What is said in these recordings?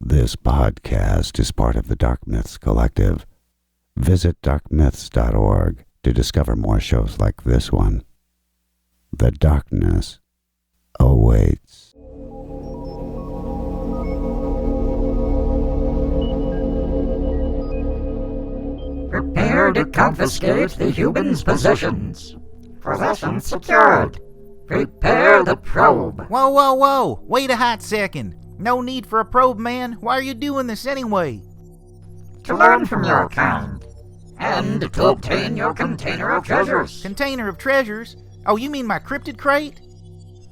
This podcast is part of the Dark Myths Collective. Visit darkmyths.org to discover more shows like this one. The darkness awaits. Prepare to confiscate the human's possessions. Possessions secured. Prepare the probe. Whoa. Wait a hot second. No need for a probe, man. Why are you doing this anyway? To learn from your kind. And to obtain your container of treasures. Container of treasures? Oh, you mean my cryptid crate?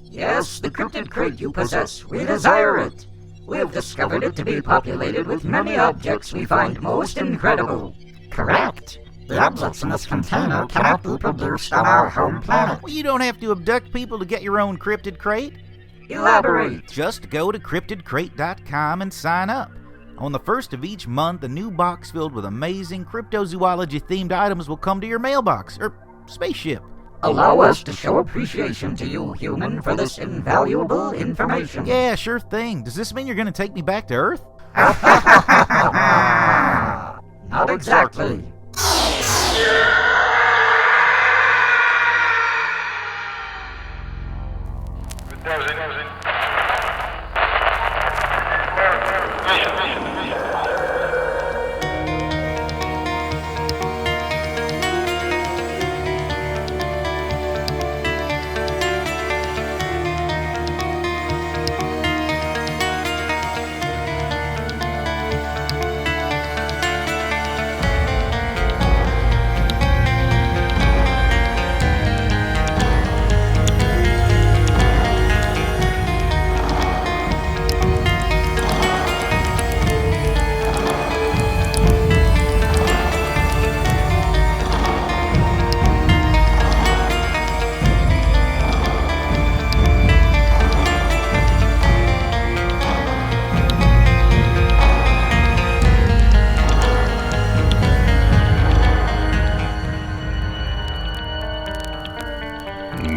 Yes, the cryptid crate you possess. We desire it. We have discovered it to be populated with many objects we find most incredible. Correct. The objects in this container cannot be produced on our home planet. Well, you don't have to abduct people to get your own cryptid crate. Elaborate. Just go to cryptidcrate.com and sign up. On the first of each month, a new box filled with amazing cryptozoology-themed items will come to your mailbox, or spaceship. Allow us to show appreciation to you, human, for this invaluable information. Yeah, sure thing. Does this mean you're going to take me back to Earth? Not exactly.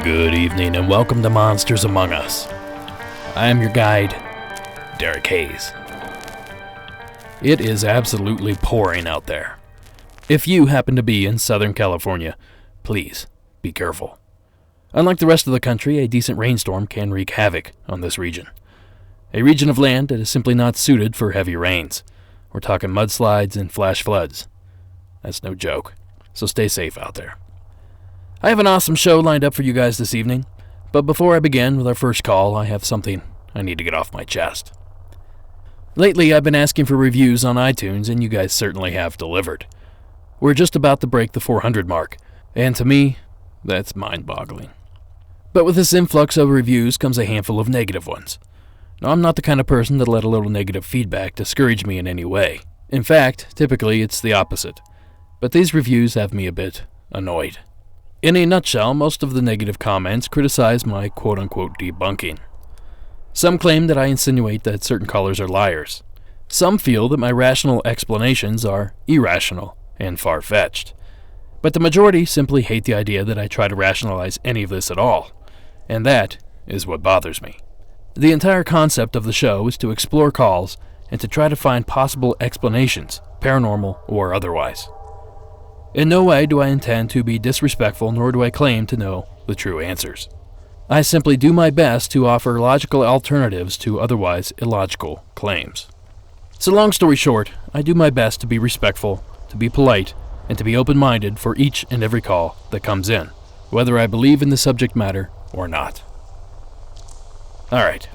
Good evening and welcome to Monsters Among Us. I am your guide, Derek Hayes. It is absolutely pouring out there. If you happen to be in Southern California, please be careful. Unlike the rest of the country, a decent rainstorm can wreak havoc on this region. A region of land that is simply not suited for heavy rains. We're talking mudslides and flash floods. That's no joke, so stay safe out there. I have an awesome show lined up for you guys this evening, but before I begin with our first call, I have something I need to get off my chest. Lately, I've been asking for reviews on iTunes, and you guys certainly have delivered. We're just about to break the 400 mark, and to me, that's mind-boggling. But with this influx of reviews comes a handful of negative ones. Now, I'm not the kind of person that let a little negative feedback discourage me in any way. In fact, typically it's the opposite. But these reviews have me a bit annoyed. In a nutshell, most of the negative comments criticize my quote-unquote debunking. Some claim that I insinuate that certain callers are liars. Some feel that my rational explanations are irrational and far-fetched. But the majority simply hate the idea that I try to rationalize any of this at all. And that is what bothers me. The entire concept of the show is to explore calls and to try to find possible explanations, paranormal or otherwise. In no way do I intend to be disrespectful, nor do I claim to know the true answers. I simply do my best to offer logical alternatives to otherwise illogical claims. So long story short, I do my best to be respectful, to be polite, and to be open-minded for each and every call that comes in, whether I believe in the subject matter or not. Alright,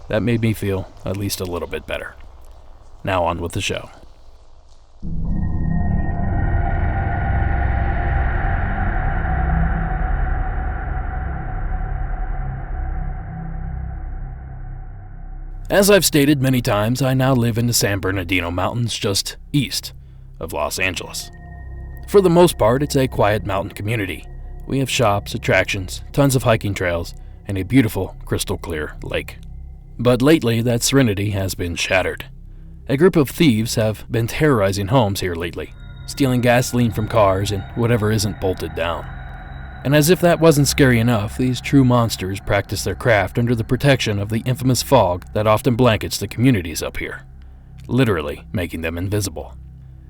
that made me feel at least a little bit better. Now on with the show. As I've stated many times, I now live in the San Bernardino Mountains just east of Los Angeles. For the most part, it's a quiet mountain community. We have shops, attractions, tons of hiking trails, and a beautiful, crystal-clear lake. But lately, that serenity has been shattered. A group of thieves have been terrorizing homes here lately, stealing gasoline from cars and whatever isn't bolted down. And as if that wasn't scary enough, these true monsters practice their craft under the protection of the infamous fog that often blankets the communities up here. literally making them invisible.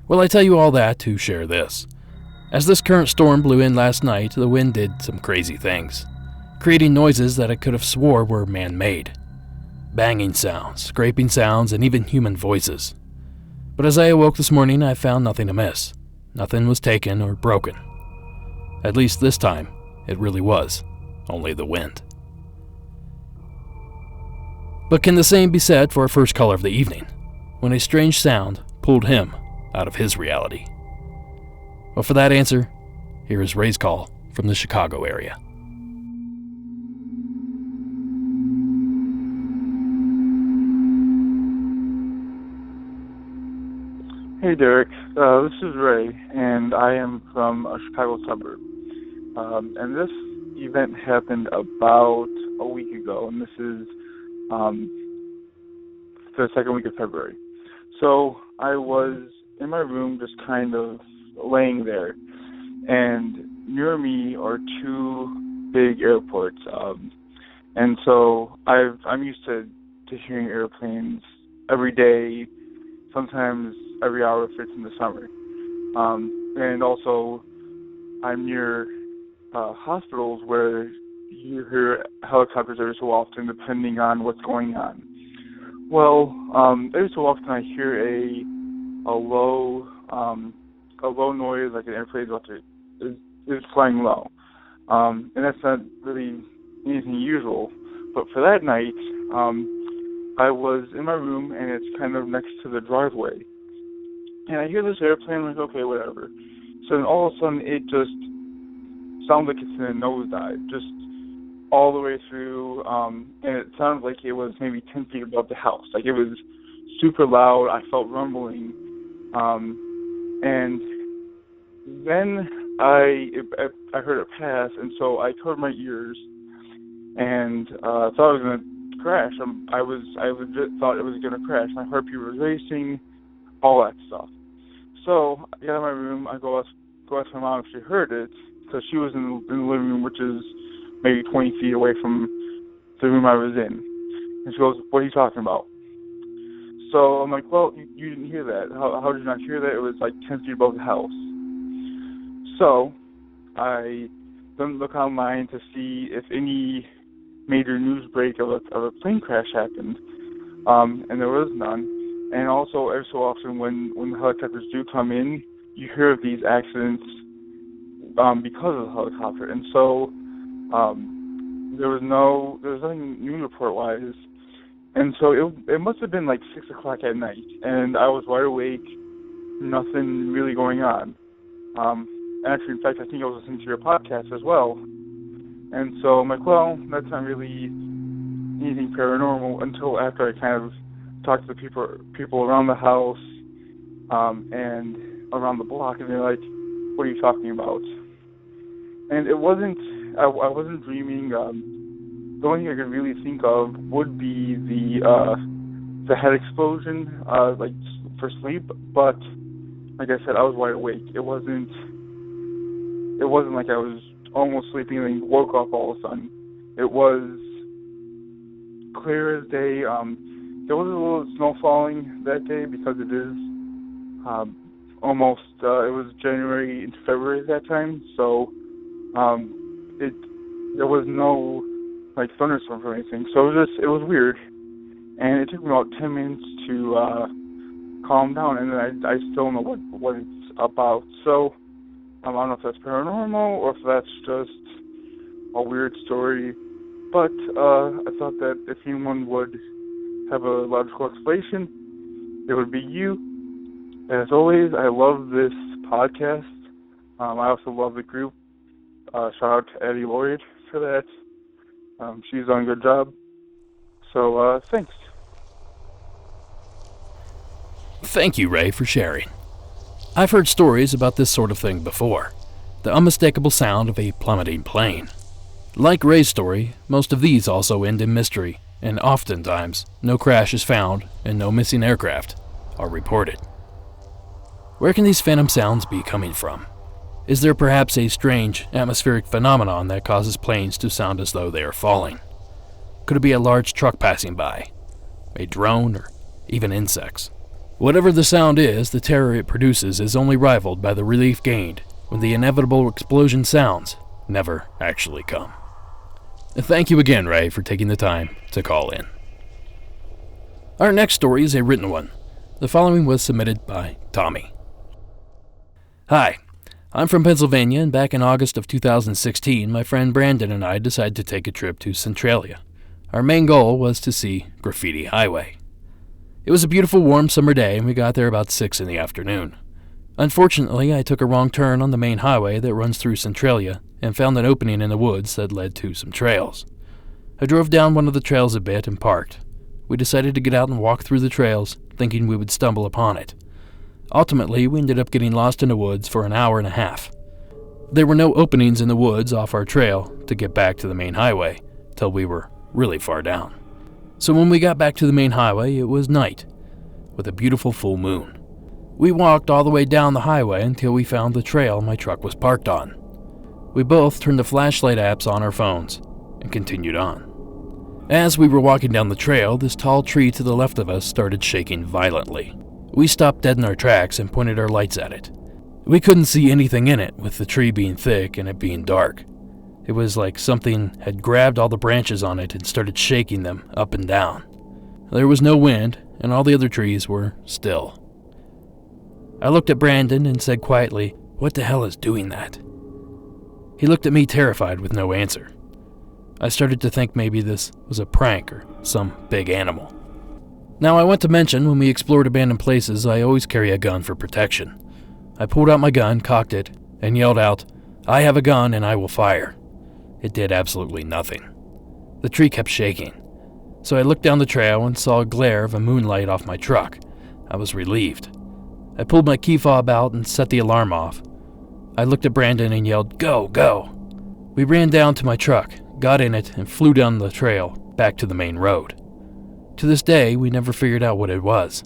Well, I tell you all that to share this. As this current storm blew in last night, the wind did some crazy things, creating noises that I could have swore were man-made. Banging sounds, scraping sounds, and even human voices. But as I awoke this morning, I found nothing amiss. Nothing was taken or broken. At least this time, it really was only the wind. But can the same be said for our first caller of the evening, when a strange sound pulled him out of his reality? Well, for that answer, here is Ray's call from the Chicago area. Hey Derek, this is Ray, and I am from a Chicago suburb. And this event happened about a week ago, and this is the second week of February. So I was in my room just kind of laying there, and near me are two big airports. And so I'm used to hearing airplanes every day, sometimes every hour if it's in the summer. And also, I'm near hospitals where you hear helicopters every so often, depending on what's going on. Well, every so often I hear a low noise, like an airplane is flying low, and that's not really anything usual. But for that night, I was in my room, and it's kind of next to the driveway. And I hear this airplane, I'm like, okay, whatever. So then all of a sudden, it just sounds like it's in a nosedive, just all the way through, and it sounded like it was maybe 10 feet above the house. Like, it was super loud. I felt rumbling. And then I heard it pass, and so I covered my ears, and thought I was going to crash. I legit thought it was going to crash. My heartbeat was racing, all that stuff. So I got out of my room. I go ask my mom if she heard it, because she was in the living room, which is maybe 20 feet away from the room I was in. And she goes, "What are you talking about?" So I'm like, "Well, you didn't hear that. How did you not hear that? It was like 10 feet above the house." So I then look online to see if any major news break of a plane crash happened, and there was none. And also, every so often, when the helicopters do come in, you hear of these accidents because of the helicopter. And so there was nothing news report-wise. And so it must have been like 6 o'clock at night, and I was wide awake, nothing really going on. Actually, in fact, I think I was listening to your podcast as well. And so I'm like, well, that's not really anything paranormal, until after I kind of talked to the people around the house and around the block, and they're like, "What are you talking about?" And I wasn't dreaming. The only thing I could really think of would be the head explosion, like for sleep. But like I said, I was wide awake. It wasn't like I was almost sleeping and then woke up all of a sudden. It was clear as day. There was a little snow falling that day because it is almost. It was January into February at that time, so there was no like thunderstorm or anything. So it was weird, and it took me about 10 minutes to calm down, and then I still don't know what it's about. So I don't know if that's paranormal or if that's just a weird story, but I thought that if anyone would have a logical explanation, it would be you. As always, I love this podcast. I also love the group. Shout out to Eddie Lloyd for that. She's done a good job. So, thanks. Thank you, Ray, for sharing. I've heard stories about this sort of thing before. The unmistakable sound of a plummeting plane. Like Ray's story, most of these also end in mystery, and oftentimes, no crash is found and no missing aircraft are reported. Where can these phantom sounds be coming from? Is there perhaps a strange atmospheric phenomenon that causes planes to sound as though they are falling? Could it be a large truck passing by, a drone, or even insects? Whatever the sound is, the terror it produces is only rivaled by the relief gained when the inevitable explosion sounds never actually come. Thank you again, Ray, for taking the time to call in. Our next story is a written one. The following was submitted by Tommy. Hi, I'm from Pennsylvania, and back in August of 2016, my friend Brandon and I decided to take a trip to Centralia. Our main goal was to see Graffiti Highway. It was a beautiful warm summer day, and we got there about 6 in the afternoon. Unfortunately, I took a wrong turn on the main highway that runs through Centralia and found an opening in the woods that led to some trails. I drove down one of the trails a bit and parked. We decided to get out and walk through the trails, thinking we would stumble upon it. Ultimately, we ended up getting lost in the woods for an hour and a half. There were no openings in the woods off our trail to get back to the main highway till we were really far down. So when we got back to the main highway, it was night, with a beautiful full moon. We walked all the way down the highway until we found the trail my truck was parked on. We both turned the flashlight apps on our phones and continued on. As we were walking down the trail, this tall tree to the left of us started shaking violently. We stopped dead in our tracks and pointed our lights at it. We couldn't see anything in it, with the tree being thick and it being dark. It was like something had grabbed all the branches on it and started shaking them up and down. There was no wind, and all the other trees were still. I looked at Brandon and said quietly, "What the hell is doing that?" He looked at me terrified with no answer. I started to think maybe this was a prank or some big animal. Now I want to mention, when we explored abandoned places, I always carry a gun for protection. I pulled out my gun, cocked it, and yelled out, "I have a gun and I will fire." It did absolutely nothing. The tree kept shaking. So I looked down the trail and saw a glare of a moonlight off my truck. I was relieved. I pulled my key fob out and set the alarm off. I looked at Brandon and yelled, "Go, go!" We ran down to my truck, got in it, and flew down the trail back to the main road. To this day, we never figured out what it was.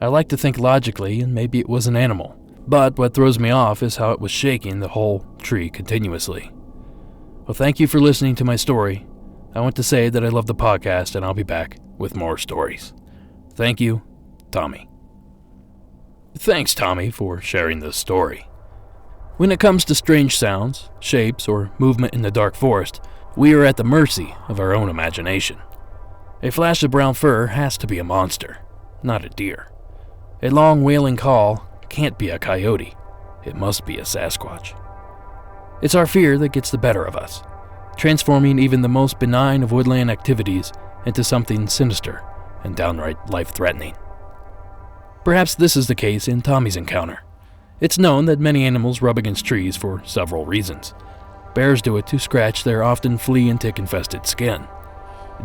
I like to think logically, and maybe it was an animal. But what throws me off is how it was shaking the whole tree continuously. Well, thank you for listening to my story. I want to say that I love the podcast, and I'll be back with more stories. Thank you, Tommy. Thanks, Tommy, for sharing this story. When it comes to strange sounds, shapes, or movement in the dark forest, we are at the mercy of our own imagination. A flash of brown fur has to be a monster, not a deer. A long wailing call can't be a coyote. It must be a Sasquatch. It's our fear that gets the better of us, transforming even the most benign of woodland activities into something sinister and downright life-threatening. Perhaps this is the case in Tommy's encounter. It's known that many animals rub against trees for several reasons. Bears do it to scratch their often flea and tick-infested skin.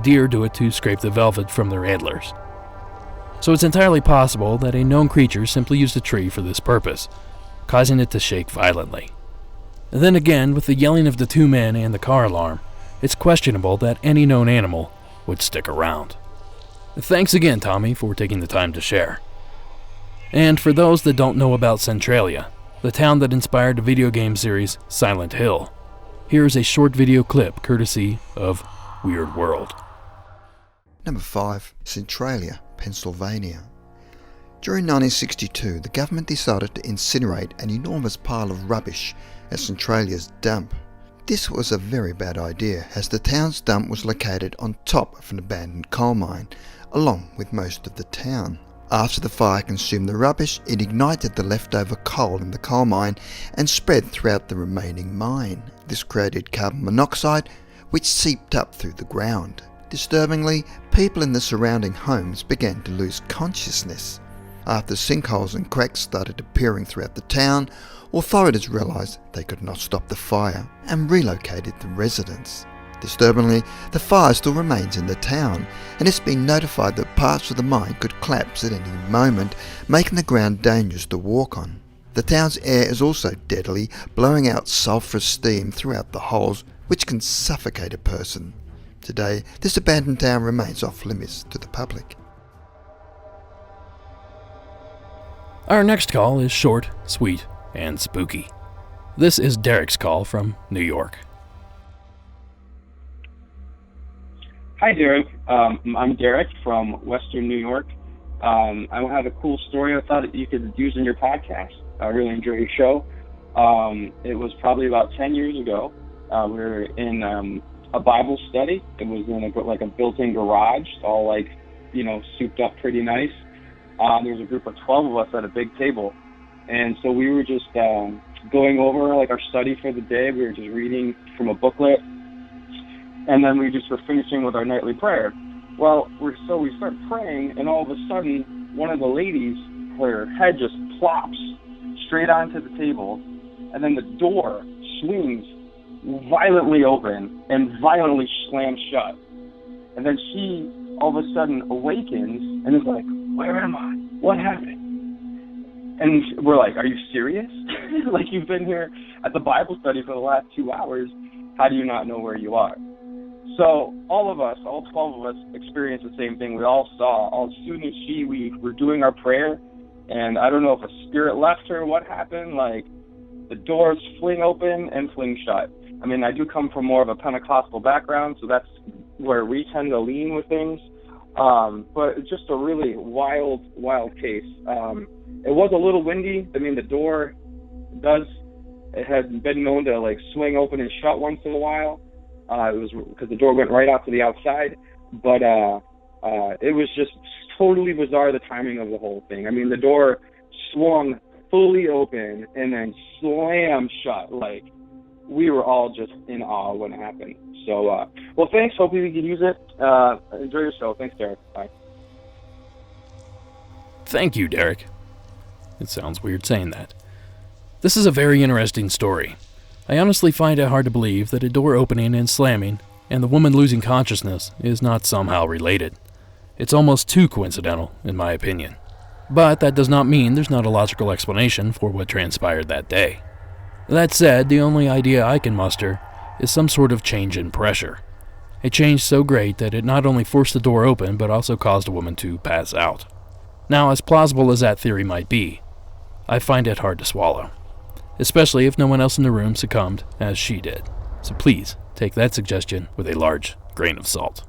Deer do it to scrape the velvet from their antlers. So it's entirely possible that a known creature simply used a tree for this purpose, causing it to shake violently. And then again, with the yelling of the two men and the car alarm, it's questionable that any known animal would stick around. Thanks again, Tommy, for taking the time to share. And for those that don't know about Centralia, the town that inspired the video game series Silent Hill, here is a short video clip courtesy of Weird World. Number 5. Centralia, Pennsylvania. During 1962, the government decided to incinerate an enormous pile of rubbish at Centralia's dump. This was a very bad idea, as the town's dump was located on top of an abandoned coal mine, along with most of the town. After the fire consumed the rubbish, it ignited the leftover coal in the coal mine and spread throughout the remaining mine. This created carbon monoxide, which seeped up through the ground. Disturbingly, people in the surrounding homes began to lose consciousness. After sinkholes and cracks started appearing throughout the town, authorities realised they could not stop the fire and relocated the residents. Disturbingly, the fire still remains in the town, and it's been notified that parts of the mine could collapse at any moment, making the ground dangerous to walk on. The town's air is also deadly, blowing out sulphurous steam throughout the holes, which can suffocate a person. Today, this abandoned town remains off limits to the public. Our next call is short, sweet, and spooky. This is Derek's call from New York. Hi, Derek. I'm Derek from Western New York, I have a cool story I thought you could use in your podcast. I really enjoy your show. It was probably about 10 years ago. We were in a Bible study. It was in a built-in garage, all souped up pretty nice. There was a group of 12 of us at a big table. And so we were just going over our study for the day. We were just reading from a booklet. And then we just were finishing with our nightly prayer. Well, we start praying, and all of a sudden, one of the ladies, her head just plops straight onto the table, and then the door swings violently open and violently slams shut. And then she all of a sudden awakens and is like, "Where am I? What happened?" And we're like, "Are you serious? You've been here at the Bible study for the last 2 hours. How do you not know where you are?" So all 12 of us experienced the same thing. We all saw, as soon as we were doing our prayer, and I don't know if a spirit left her, what happened, the doors fling open and fling shut. I mean, I do come from more of a Pentecostal background, so that's where we tend to lean with things. But it's just a really wild case. It was a little windy. I mean, the door it had been known to swing open and shut once in a while. It was because the door went right out to the outside, but it was just totally bizarre, the timing of the whole thing. I mean, the door swung fully open and then slammed shut. We were all just in awe when it happened. So, well, thanks. Hopefully we can use it. Enjoy your show. Thanks, Derek. Bye. Thank you, Derek. It sounds weird saying that. This is a very interesting story. I honestly find it hard to believe that a door opening and slamming and the woman losing consciousness is not somehow related. It's almost too coincidental, in my opinion. But that does not mean there's not a logical explanation for what transpired that day. That said, the only idea I can muster is some sort of change in pressure. A change so great that it not only forced the door open, but also caused a woman to pass out. Now, as plausible as that theory might be, I find it hard to swallow. Especially if no one else in the room succumbed as she did. So please, take that suggestion with a large grain of salt.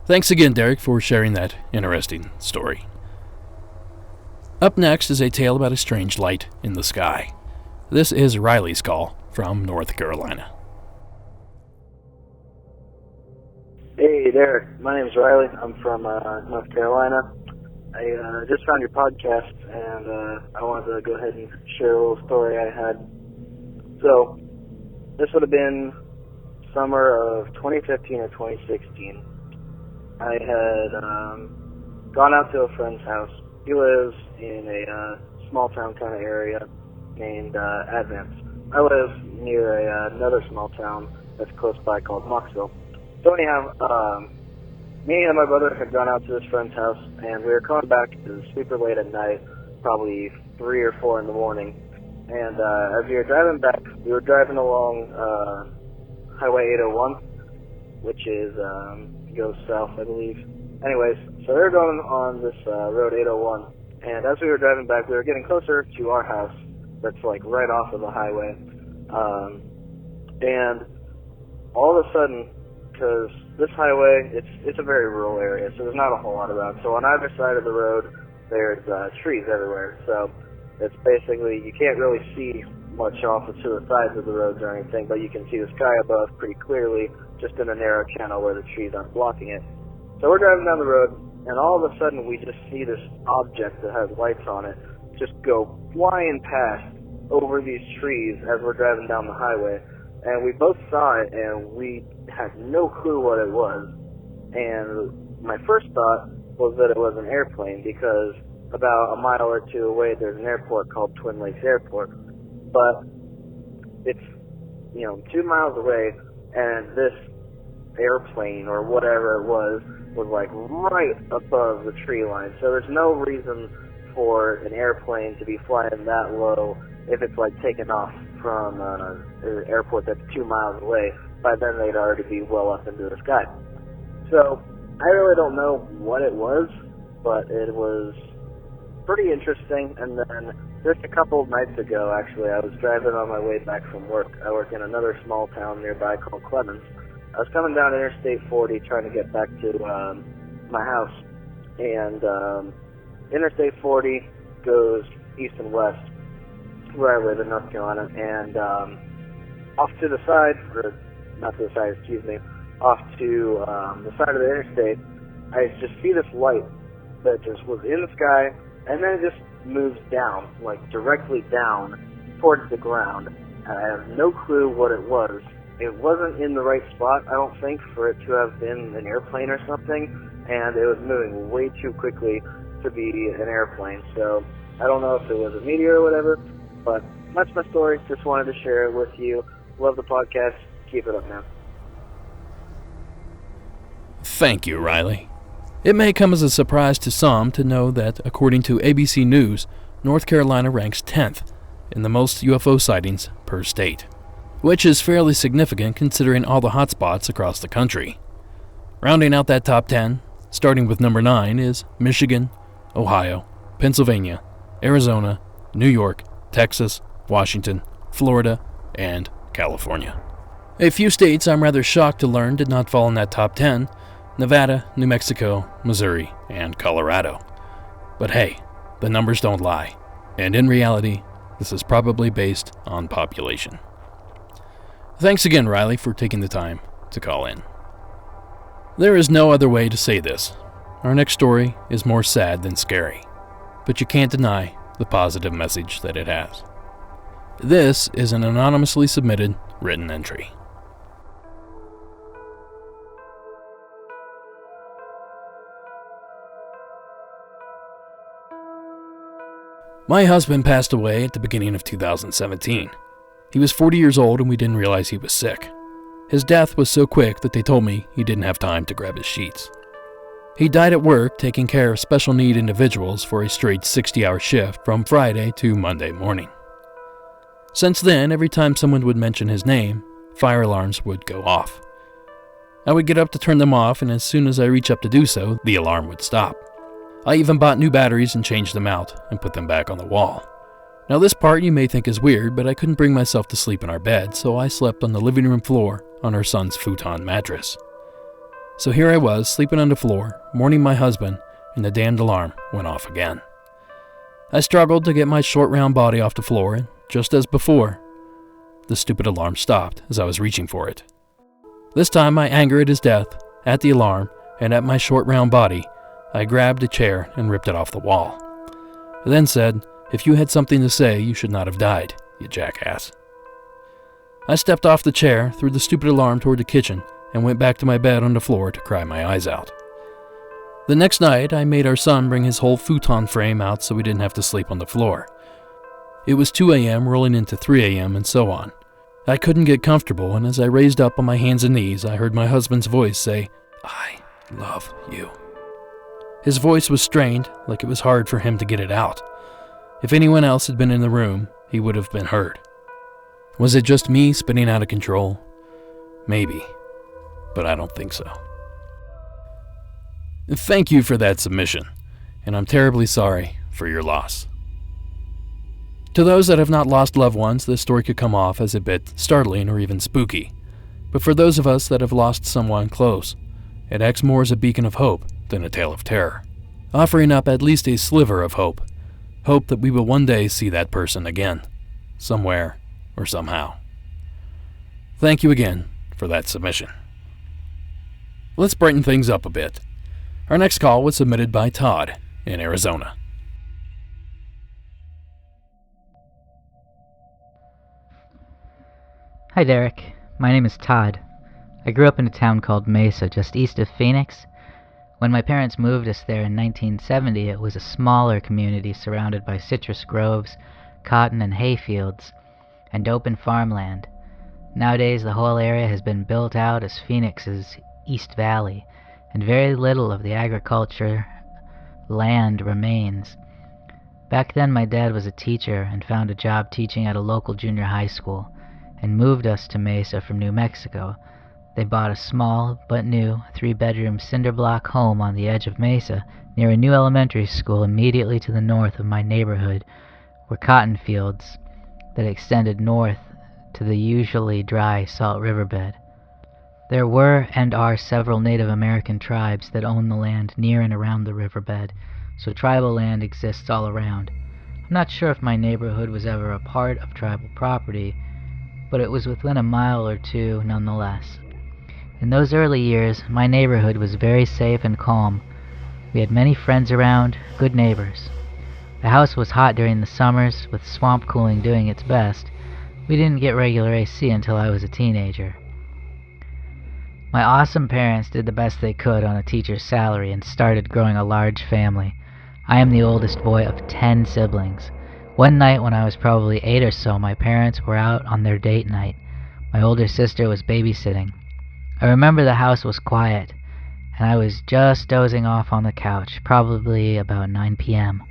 Thanks again, Derek, for sharing that interesting story. Up next is a tale about a strange light in the sky. This is Riley's call from North Carolina. Hey, Derek. My name is Riley. I'm from North Carolina. I just found your podcast, and I wanted to go ahead and share a little story I had. So, this would have been summer of 2015 or 2016. I had gone out to a friend's house. He lives in a small town kind of area named Advance. I live near another small town that's close by called Moxville. So anyhow, me and my brother had gone out to this friend's house, and we were coming back. It was super late at night, probably 3 or 4 in the morning. And as we were driving back, we were driving along Highway 801, which goes south, I believe. Anyways, so we were going on this road 801, and as we were driving back, we were getting closer to our house that's right off of the highway. And all of a sudden, because this highway, it's a very rural area, so there's not a whole lot around. So on either side of the road, there's trees everywhere. So it's basically, you can't really see much off to the sides of the roads or anything, but you can see the sky above pretty clearly, just in a narrow channel where the trees aren't blocking it. So we're driving down the road, and all of a sudden we just see this object that has lights on it just go flying past over these trees as we're driving down the highway. And we both saw it, and we had no clue what it was. And my first thought was that it was an airplane, because about a mile or two away there's an airport called Twin Lakes Airport. But it's, 2 miles away, and this airplane or whatever it was right above the tree line. So there's no reason for an airplane to be flying that low if it's taking off from an airport that's 2 miles away. By then they'd already be well up into the sky. So I really don't know what it was, but it was pretty interesting. And then just a couple of nights ago, actually, I was driving on my way back from work. I work in another small town nearby called Clemens. I was coming down Interstate 40 trying to get back to my house, and Interstate 40 goes east and west where I live in North Carolina, and off to the side, or not to the side, excuse me, off to the side of the interstate, I just see this light that just was in the sky, and then it just moves down, like directly down towards the ground. And I have no clue what it was. It wasn't in the right spot, I don't think, for it to have been an airplane or something, and it was moving way too quickly to be an airplane. So I don't know if it was a meteor or whatever, but that's my story. Just wanted to share it with you. Love the podcast. Keep it up, man. Thank you, Riley. It may come as a surprise to some to know that, according to ABC News, North Carolina ranks 10th in the most UFO sightings per state, which is fairly significant considering all the hotspots across the country. Rounding out that top 10, starting with number 9, is Michigan, Ohio, Pennsylvania, Arizona, New York, Texas, Washington, Florida, and California. A few states I'm rather shocked to learn did not fall in that top 10: Nevada, New Mexico, Missouri, and Colorado. But hey, the numbers don't lie, and in reality, this is probably based on population. Thanks again, Riley, for taking the time to call in. There is no other way to say this. Our next story is more sad than scary, but you can't deny the positive message that it has. This is an anonymously submitted written entry. My husband passed away at the beginning of 2017. He was 40 years old and we didn't realize he was sick. His death was so quick that they told me he didn't have time to grab his sheets. He died at work taking care of special need individuals for a straight 60-hour shift from Friday to Monday morning. Since then, every time someone would mention his name, fire alarms would go off. I would get up to turn them off, and as soon as I reach up to do so, the alarm would stop. I even bought new batteries and changed them out and put them back on the wall. Now this part you may think is weird, but I couldn't bring myself to sleep in our bed, so I slept on the living room floor on our son's futon mattress. So here I was, sleeping on the floor, mourning my husband, and the damned alarm went off again. I struggled to get my short round body off the floor, and just as before, the stupid alarm stopped as I was reaching for it. This time my anger at his death, at the alarm, and at my short round body, I grabbed a chair and ripped it off the wall. I then said, "If you had something to say, you should not have died, you jackass." I stepped off the chair, threw the stupid alarm toward the kitchen, and went back to my bed on the floor to cry my eyes out. The next night, I made our son bring his whole futon frame out so we didn't have to sleep on the floor. It was 2 a.m. rolling into 3 a.m. and so on. I couldn't get comfortable, and as I raised up on my hands and knees, I heard my husband's voice say, "I love you." His voice was strained, like it was hard for him to get it out. If anyone else had been in the room, he would have been heard. Was it just me spinning out of control? Maybe, but I don't think so. Thank you for that submission, and I'm terribly sorry for your loss. To those that have not lost loved ones, this story could come off as a bit startling or even spooky. But for those of us that have lost someone close, it acts more as a beacon of hope than a tale of terror, offering up at least a sliver of hope. Hope that we will one day see that person again, somewhere or somehow. Thank you again for that submission. Let's brighten things up a bit. Our next call was submitted by Todd in Arizona. Hi Derek, my name is Todd. I grew up in a town called Mesa, just east of Phoenix. When my parents moved us there in 1970, it was a smaller community surrounded by citrus groves, cotton and hay fields, and open farmland. Nowadays the whole area has been built out as Phoenix's East Valley, and very little of the agriculture land remains. Back then my dad was a teacher and found a job teaching at a local junior high school, and moved us to Mesa from New Mexico. They bought a small but new 3-bedroom cinder block home on the edge of Mesa near a new elementary school immediately to the north of my neighborhood were cotton fields that extended north to the usually dry Salt Riverbed. There were and are several Native American tribes that own the land near and around the riverbed, so tribal land exists all around. I'm not sure if my neighborhood was ever a part of tribal property, but it was within a mile or two nonetheless. In those early years, my neighborhood was very safe and calm. We had many friends around, good neighbors. The house was hot during the summers, with swamp cooling doing its best. We didn't get regular AC until I was a teenager. My awesome parents did the best they could on a teacher's salary and started growing a large family. I am the oldest boy of 10 siblings. One night when I was probably 8 or so, my parents were out on their date night. My older sister was babysitting. I remember the house was quiet, and I was just dozing off on the couch, probably about 9 p.m.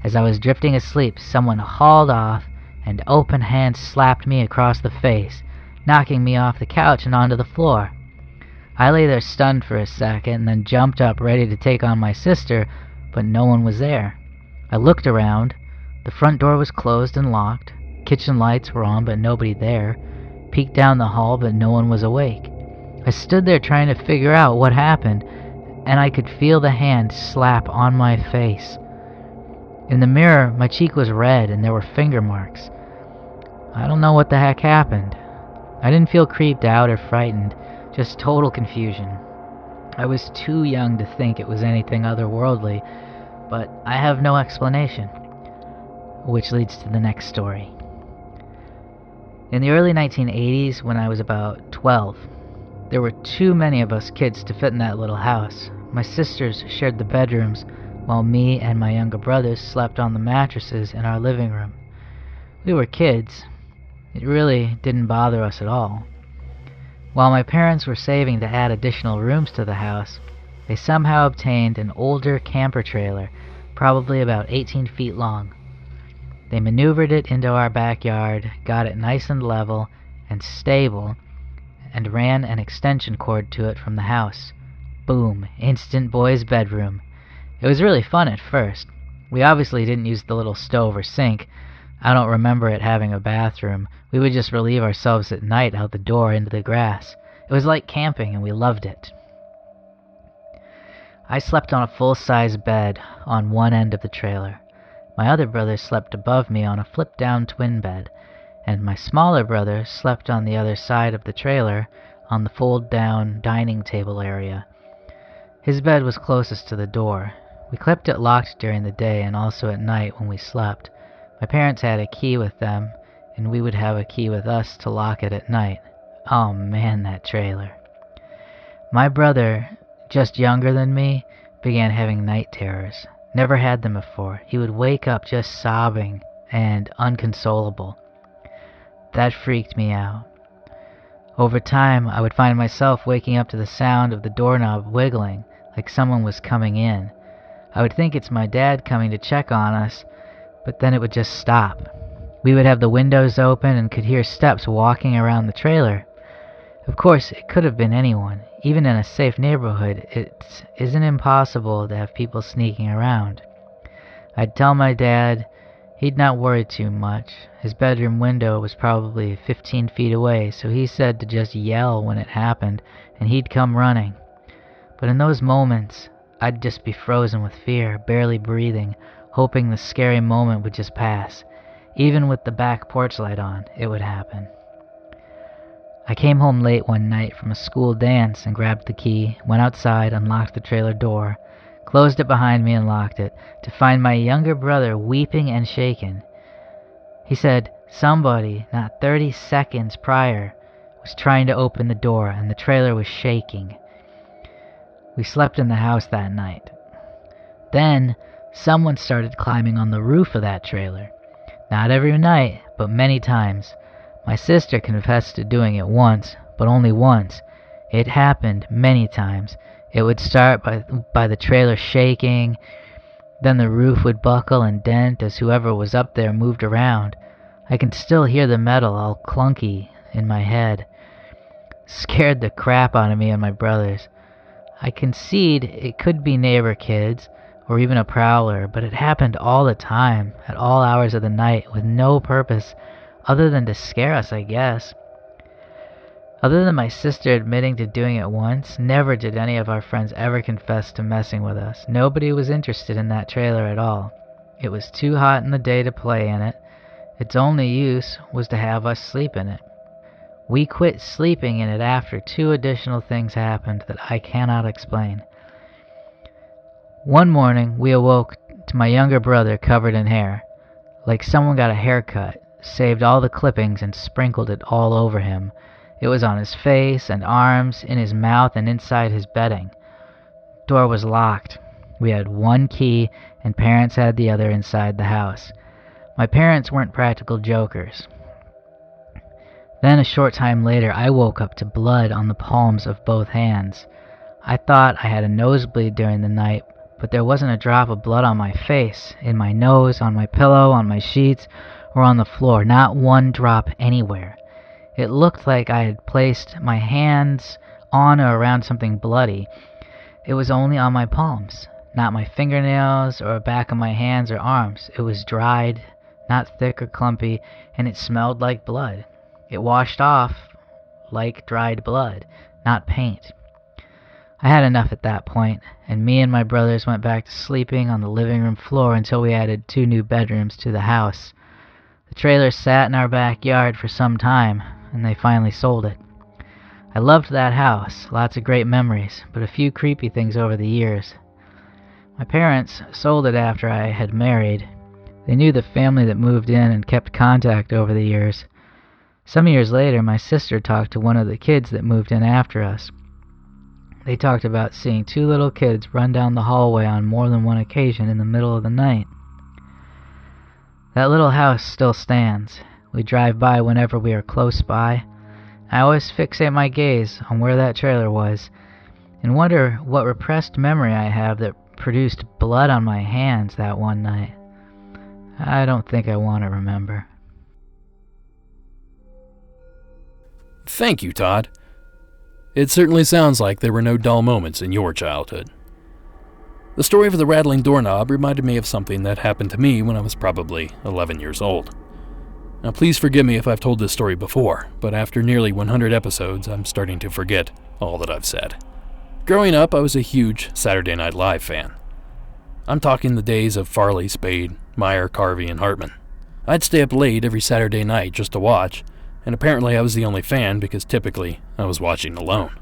As I was drifting asleep, someone hauled off and open hand slapped me across the face, knocking me off the couch and onto the floor. I lay there stunned for a second and then jumped up ready to take on my sister, but no one was there. I looked around. The front door was closed and locked. Kitchen lights were on, but nobody there. Peeked down the hall, but no one was awake. I stood there trying to figure out what happened, and I could feel the hand slap on my face. In the mirror, my cheek was red and there were finger marks. I don't know what the heck happened. I didn't feel creeped out or frightened, just total confusion. I was too young to think it was anything otherworldly, but I have no explanation. Which leads to the next story. In the early 1980s, when I was about 12, there were too many of us kids to fit in that little house. My sisters shared the bedrooms, while me and my younger brothers slept on the mattresses in our living room. We were kids. It really didn't bother us at all. While my parents were saving to add additional rooms to the house, they somehow obtained an older camper trailer, probably about 18 feet long. They maneuvered it into our backyard, got it nice and level and stable, and ran an extension cord to it from the house. Boom, instant boys' bedroom. It was really fun at first. We obviously didn't use the little stove or sink. I don't remember it having a bathroom. We would just relieve ourselves at night out the door into the grass. It was like camping and we loved it. I slept on a full-size bed on one end of the trailer. My other brother slept above me on a flip-down twin bed, and my smaller brother slept on the other side of the trailer on the fold-down dining table area. His bed was closest to the door. We kept it locked during the day and also at night when we slept. My parents had a key with them, and we would have a key with us to lock it at night. Oh man, that trailer. My brother, just younger than me, began having night terrors. Never had them before. He would wake up just sobbing and unconsolable. That freaked me out. Over time, I would find myself waking up to the sound of the doorknob wiggling, like someone was coming in. I would think it's my dad coming to check on us, but then it would just stop. We would have the windows open and could hear steps walking around the trailer. Of course, it could have been anyone. Even in a safe neighborhood, it isn't impossible to have people sneaking around. I'd tell my dad. He'd not worry too much. His bedroom window was probably 15 feet away, so he said to just yell when it happened, and he'd come running. But in those moments, I'd just be frozen with fear, barely breathing, hoping the scary moment would just pass. Even with the back porch light on, it would happen. I came home late one night from a school dance and grabbed the key, went outside, unlocked the trailer door, closed it behind me and locked it, to find my younger brother weeping and shaken. He said somebody, not 30 seconds prior, was trying to open the door and the trailer was shaking. We slept in the house that night. Then, someone started climbing on the roof of that trailer. Not every night, but many times. My sister confessed to doing it once, but only once. It happened many times. It would start by the trailer shaking, then the roof would buckle and dent as whoever was up there moved around. I can still hear the metal all clunky in my head. Scared the crap out of me and my brothers. I concede it could be neighbor kids, or even a prowler, but it happened all the time, at all hours of the night, with no purpose other than to scare us, I guess. Other than my sister admitting to doing it once, never did any of our friends ever confess to messing with us. Nobody was interested in that trailer at all. It was too hot in the day to play in it. Its only use was to have us sleep in it. We quit sleeping in it after 2 additional things happened that I cannot explain. One morning, we awoke to my younger brother covered in hair, like someone got a haircut, saved all the clippings and sprinkled it all over him. It was on his face and arms, in his mouth, and inside his bedding. Door was locked. We had one key, and parents had the other inside the house. My parents weren't practical jokers. Then a short time later, I woke up to blood on the palms of both hands. I thought I had a nosebleed during the night, but there wasn't a drop of blood on my face, in my nose, on my pillow, on my sheets, or on the floor. Not one drop anywhere. It looked like I had placed my hands on or around something bloody. It was only on my palms, not my fingernails or back of my hands or arms. It was dried, not thick or clumpy, and it smelled like blood. It washed off like dried blood, not paint. I had enough at that point, and me and my brothers went back to sleeping on the living room floor until we added 2 new bedrooms to the house. The trailer sat in our backyard for some time, and they finally sold it. I loved that house, lots of great memories, but a few creepy things over the years. My parents sold it after I had married. They knew the family that moved in and kept contact over the years. Some years later, my sister talked to one of the kids that moved in after us. They talked about seeing 2 little kids run down the hallway on more than one occasion in the middle of the night. That little house still stands. We drive by whenever we are close by. I always fixate my gaze on where that trailer was and wonder what repressed memory I have that produced blood on my hands that one night. I don't think I want to remember. Thank you, Todd. It certainly sounds like there were no dull moments in your childhood. The story of the rattling doorknob reminded me of something that happened to me when I was probably 11 years old. Now please forgive me if I've told this story before, but after nearly 100 episodes, I'm starting to forget all that I've said. Growing up, I was a huge Saturday Night Live fan. I'm talking the days of Farley, Spade, Meyer, Carvey, and Hartman. I'd stay up late every Saturday night just to watch, and apparently I was the only fan because typically I was watching alone.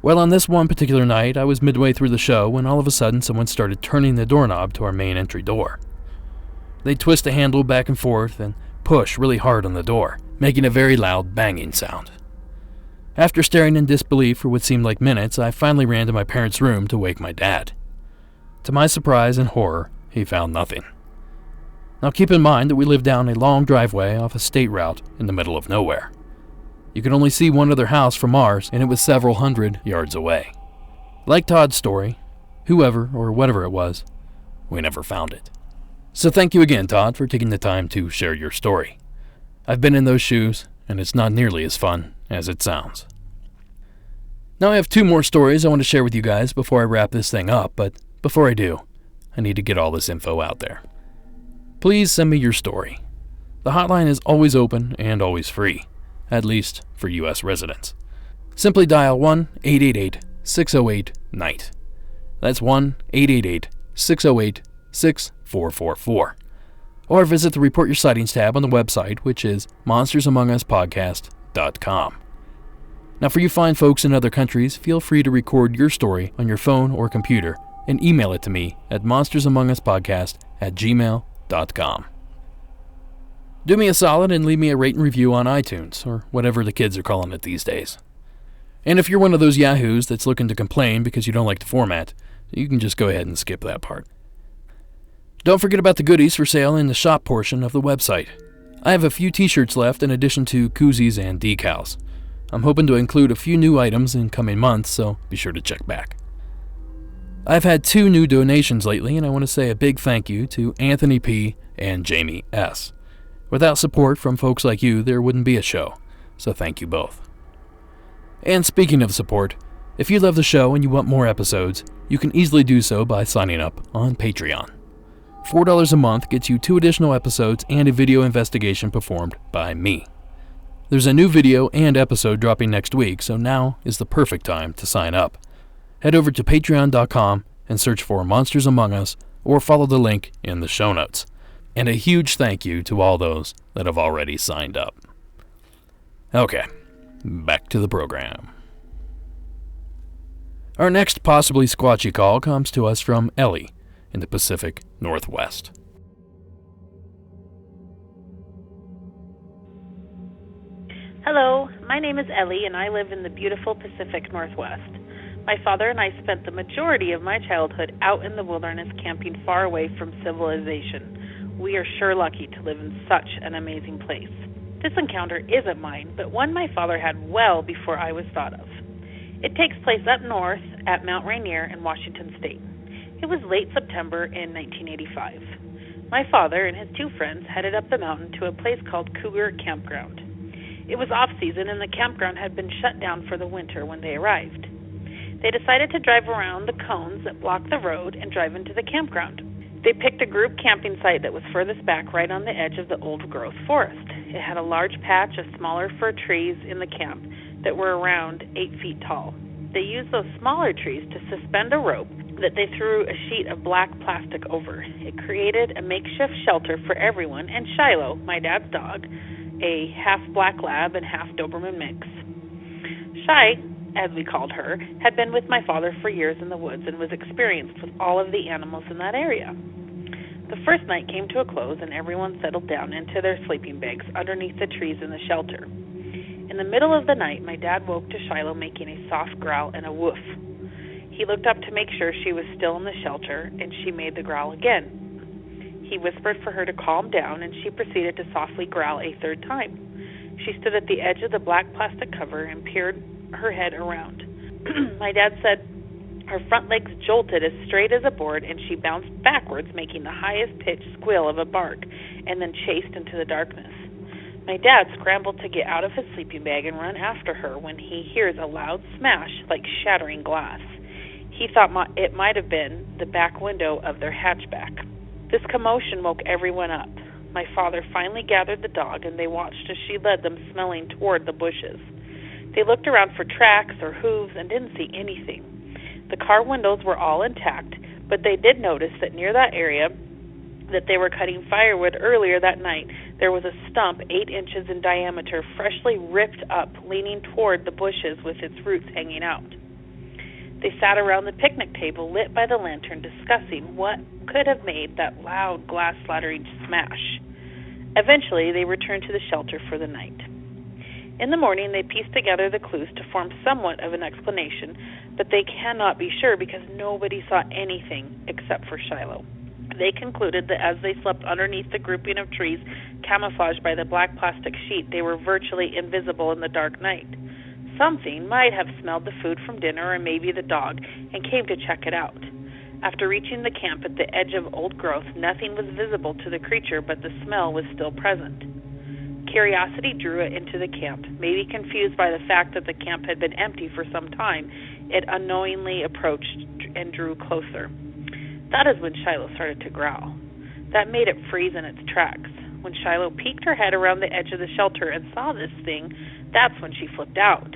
Well, on this one particular night, I was midway through the show when all of a sudden someone started turning the doorknob to our main entry door. They'd twist the handle back and forth and push really hard on the door, making a very loud banging sound. After staring in disbelief for what seemed like minutes, I finally ran to my parents' room to wake my dad. To my surprise and horror, he found nothing. Now keep in mind that we lived down a long driveway off a state route in the middle of nowhere. You could only see one other house from ours, and it was several hundred yards away. Like Todd's story, whoever or whatever it was, we never found it. So thank you again, Todd, for taking the time to share your story. I've been in those shoes, and it's not nearly as fun as it sounds. Now I have 2 more stories I want to share with you guys before I wrap this thing up, but before I do, I need to get all this info out there. Please send me your story. The hotline is always open and always free, at least for U.S. residents. Simply dial 1-888-608-NIGHT. That's 1-888-608-6444. Or visit the Report Your Sightings tab on the website, which is monstersamonguspodcast.com. Now for you fine folks in other countries, feel free to record your story on your phone or computer and email it to me at monstersamonguspodcast@gmail.com. Do me a solid and leave me a rate and review on iTunes, or whatever the kids are calling it these days. And if you're one of those yahoos that's looking to complain because you don't like the format, you can just go ahead and skip that part. Don't forget about the goodies for sale in the shop portion of the website. I have a few t-shirts left in addition to koozies and decals. I'm hoping to include a few new items in coming months, so be sure to check back. I've had 2 new donations lately, and I want to say a big thank you to Anthony P. and Jamie S. Without support from folks like you, there wouldn't be a show, so thank you both. And speaking of support, if you love the show and you want more episodes, you can easily do so by signing up on Patreon. $4 a month gets you 2 additional episodes and a video investigation performed by me. There's a new video and episode dropping next week, so now is the perfect time to sign up. Head over to patreon.com and search for Monsters Among Us, or follow the link in the show notes. And a huge thank you to all those that have already signed up. Okay, back to the program. Our next possibly squatchy call comes to us from Ellie in the Pacific Northwest. Hello, my name is Ellie and I live in the beautiful Pacific Northwest. My father and I spent the majority of my childhood out in the wilderness camping far away from civilization. We are sure lucky to live in such an amazing place. This encounter isn't mine, but one my father had well before I was thought of. It takes place up north at Mount Rainier in Washington State. It was late September in 1985. My father and his two friends headed up the mountain to a place called Cougar Campground. It was off-season and the campground had been shut down for the winter when they arrived. They decided to drive around the cones that blocked the road and drive into the campground. They picked a group camping site that was furthest back right on the edge of the old-growth forest. It had a large patch of smaller fir trees in the camp that were around 8 feet tall. They used those smaller trees to suspend a rope that they threw a sheet of black plastic over. It created a makeshift shelter for everyone, and Shiloh, my dad's dog, a half black lab and half Doberman mix. Shy, as we called her, had been with my father for years in the woods and was experienced with all of the animals in that area. The first night came to a close and everyone settled down into their sleeping bags underneath the trees in the shelter. In the middle of the night, my dad woke to Shiloh making a soft growl and a woof. He looked up to make sure she was still in the shelter, and she made the growl again. He whispered for her to calm down, and she proceeded to softly growl a third time. She stood at the edge of the black plastic cover and peered her head around. My dad said her front legs jolted as straight as a board, and she bounced backwards, making the highest pitched squeal of a bark, and then chased into the darkness. My dad scrambled to get out of his sleeping bag and run after her when he hears a loud smash like shattering glass. He thought it might have been the back window of their hatchback. This commotion woke everyone up. My father finally gathered the dog, and they watched as she led them smelling toward the bushes. They looked around for tracks or hooves and didn't see anything. The car windows were all intact, but they did notice that near that area that they were cutting firewood earlier that night, there was a stump 8 inches in diameter, freshly ripped up, leaning toward the bushes with its roots hanging out. They sat around the picnic table lit by the lantern discussing what could have made that loud glass-slattering smash. Eventually, they returned to the shelter for the night. In the morning, they pieced together the clues to form somewhat of an explanation, but they cannot be sure because nobody saw anything except for Shiloh. They concluded that as they slept underneath the grouping of trees camouflaged by the black plastic sheet, they were virtually invisible in the dark night. Something might have smelled the food from dinner or maybe the dog and came to check it out. After reaching the camp at the edge of old growth, nothing was visible to the creature, but the smell was still present. Curiosity drew it into the camp. Maybe confused by the fact that the camp had been empty for some time, it unknowingly approached and drew closer. That is when Shiloh started to growl. That made it freeze in its tracks. When Shiloh peeked her head around the edge of the shelter and saw this thing, that's when she flipped out.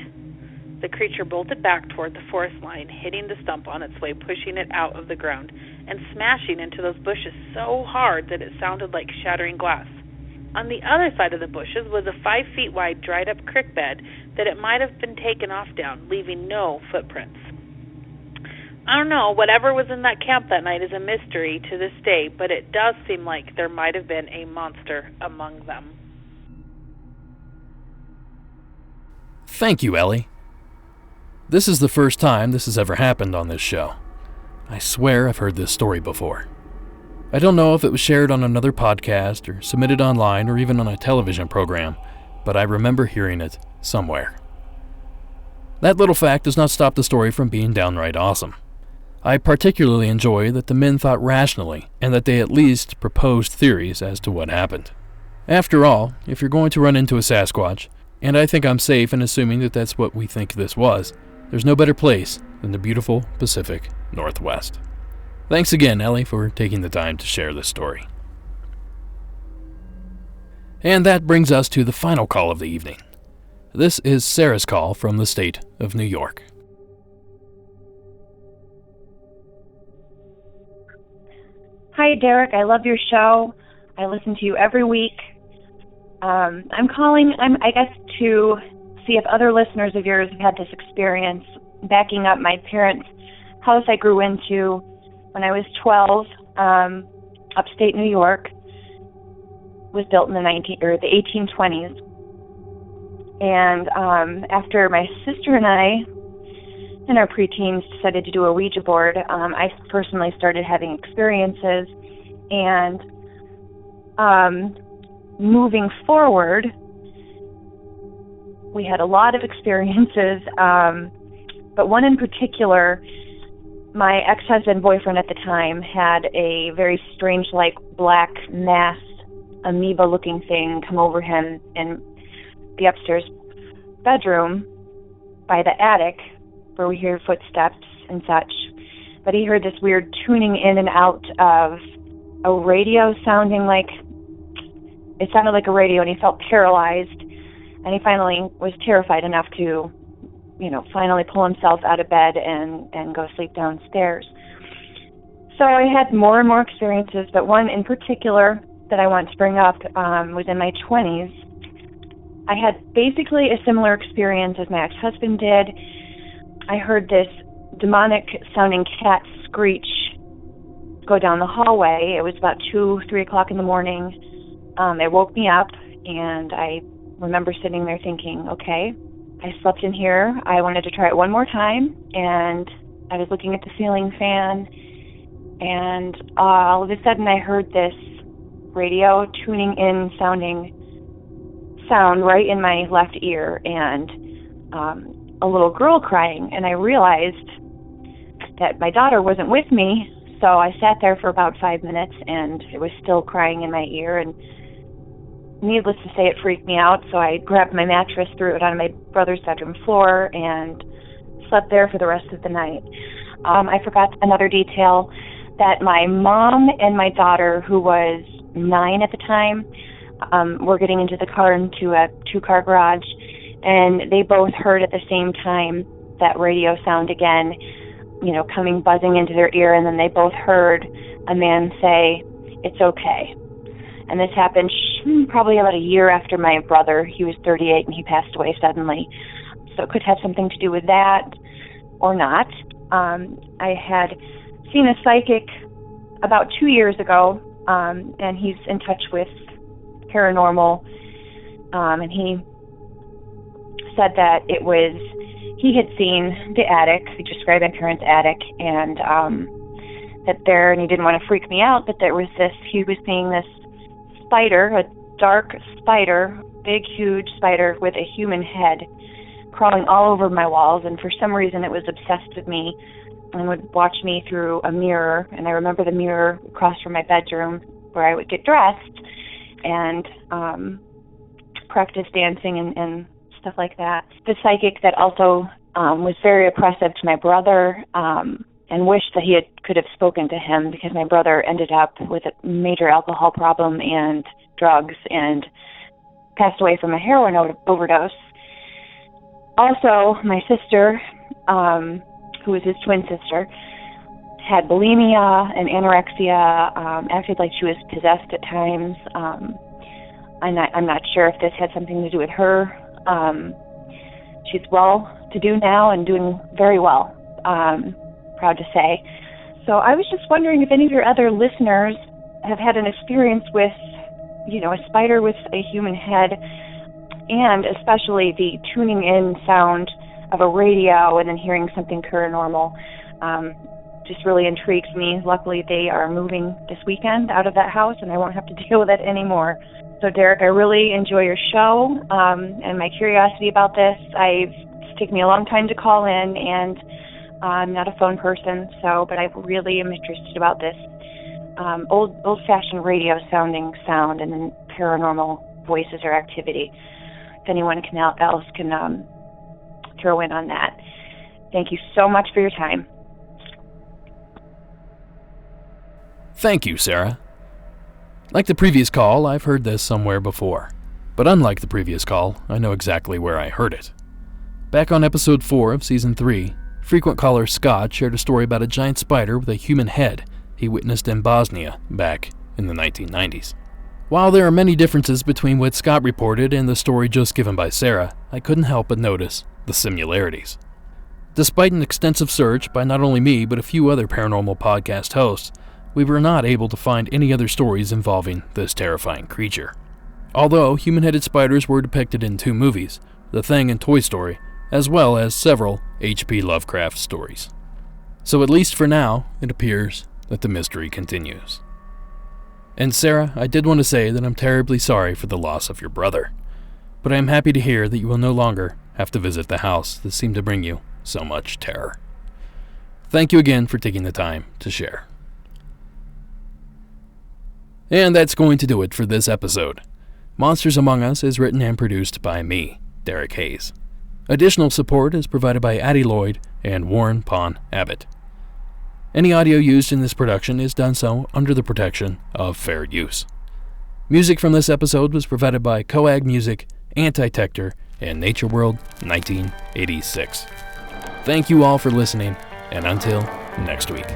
The creature bolted back toward the forest line, hitting the stump on its way, pushing it out of the ground, and smashing into those bushes so hard that it sounded like shattering glass. On the other side of the bushes was a 5 feet wide dried-up creek bed that it might have been taken off down, leaving no footprints. I don't know, whatever was in that camp that night is a mystery to this day, but it does seem like there might have been a monster among them. Thank you, Ellie. This is the first time this has ever happened on this show. I swear I've heard this story before. I don't know if it was shared on another podcast or submitted online or even on a television program, but I remember hearing it somewhere. That little fact does not stop the story from being downright awesome. I particularly enjoy that the men thought rationally and that they at least proposed theories as to what happened. After all, if you're going to run into a Sasquatch, and I think I'm safe in assuming that that's what we think this was, there's no better place than the beautiful Pacific Northwest. Thanks again, Ellie, for taking the time to share this story. And that brings us to the final call of the evening. This is Sarah's call from the state of New York. Hi, Derek. I love your show. I listen to you every week. I'm calling, I guess, to see if other listeners of yours have had this experience. Backing up, my parents' house I grew into when I was 12, upstate New York, was built in the 1820s. And after my sister and I, in our preteens, decided to do a Ouija board, I personally started having experiences. And moving forward, we had a lot of experiences, but one in particular, my ex-husband boyfriend at the time had a very strange, like, black mass, amoeba-looking thing come over him in the upstairs bedroom by the attic, where we hear footsteps and such. But he heard this weird tuning in and out of a radio sounding like, it sounded like a radio, and he felt paralyzed. And he finally was terrified enough to, finally pull himself out of bed and go sleep downstairs. So I had more and more experiences, but one in particular that I want to bring up was in my 20s. I had basically a similar experience as my ex-husband did. I heard this demonic-sounding cat screech go down the hallway. It was about 2-3 o'clock in the morning. It woke me up, and I remember sitting there thinking, okay, I slept in here. I wanted to try it one more time, and I was looking at the ceiling fan, and all of a sudden I heard this radio tuning in sound right in my left ear, and a little girl crying, and I realized that my daughter wasn't with me, so I sat there for about 5 minutes, and it was still crying in my ear, and needless to say, it freaked me out, so I grabbed my mattress, threw it on my brother's bedroom floor, and slept there for the rest of the night. I forgot another detail, that my mom and my daughter, who was 9 at the time, were getting into the car into a 2-car garage, and they both heard at the same time that radio sound again, coming buzzing into their ear, and then they both heard a man say, "It's okay." And this happened probably about a year after my brother. He was 38 and he passed away suddenly. So it could have something to do with that or not. I had seen a psychic about 2 years ago, and he's in touch with paranormal, and he said that he had seen the attic. He described my parents' attic, and and he didn't want to freak me out, but he was seeing this spider, a dark spider, big, huge spider with a human head crawling all over my walls, and for some reason it was obsessed with me and would watch me through a mirror. And I remember the mirror across from my bedroom where I would get dressed and practice dancing and stuff like that. The psychic that also was very oppressive to my brother, and wished that he could have spoken to him, because my brother ended up with a major alcohol problem and drugs and passed away from a heroin overdose. Also, my sister, who was his twin sister, had bulimia and anorexia, acted like she was possessed at times. I'm not sure if this had something to do with her. She's well-to-do now and doing very well. Proud to say. So I was just wondering if any of your other listeners have had an experience with, a spider with a human head, and especially the tuning in sound of a radio and then hearing something paranormal. Just really intrigues me. Luckily, they are moving this weekend out of that house, and I won't have to deal with it anymore. So, Derek, I really enjoy your show, and my curiosity about this. It's taken me a long time to call in, and I'm not a phone person, but I really am interested about this old-fashioned radio sound and then paranormal voices or activity. If anyone else can throw in on that. Thank you so much for your time. Thank you, Sarah. Like the previous call, I've heard this somewhere before. But unlike the previous call, I know exactly where I heard it. Back on episode 4 of season 3, frequent caller Scott shared a story about a giant spider with a human head he witnessed in Bosnia back in the 1990s. While there are many differences between what Scott reported and the story just given by Sarah, I couldn't help but notice the similarities. Despite an extensive search by not only me but a few other paranormal podcast hosts, we were not able to find any other stories involving this terrifying creature. Although human-headed spiders were depicted in 2 movies, The Thing and Toy Story, as well as several H.P. Lovecraft stories. So at least for now, it appears that the mystery continues. And Sarah, I did want to say that I'm terribly sorry for the loss of your brother, but I am happy to hear that you will no longer have to visit the house that seemed to bring you so much terror. Thank you again for taking the time to share. And that's going to do it for this episode. Monsters Among Us is written and produced by me, Derek Hayes. Additional support is provided by Addie Lloyd and Warren Pon Abbott. Any audio used in this production is done so under the protection of fair use. Music from this episode was provided by Coag Music, Antitector, and Nature World 1986. Thank you all for listening, and until next week.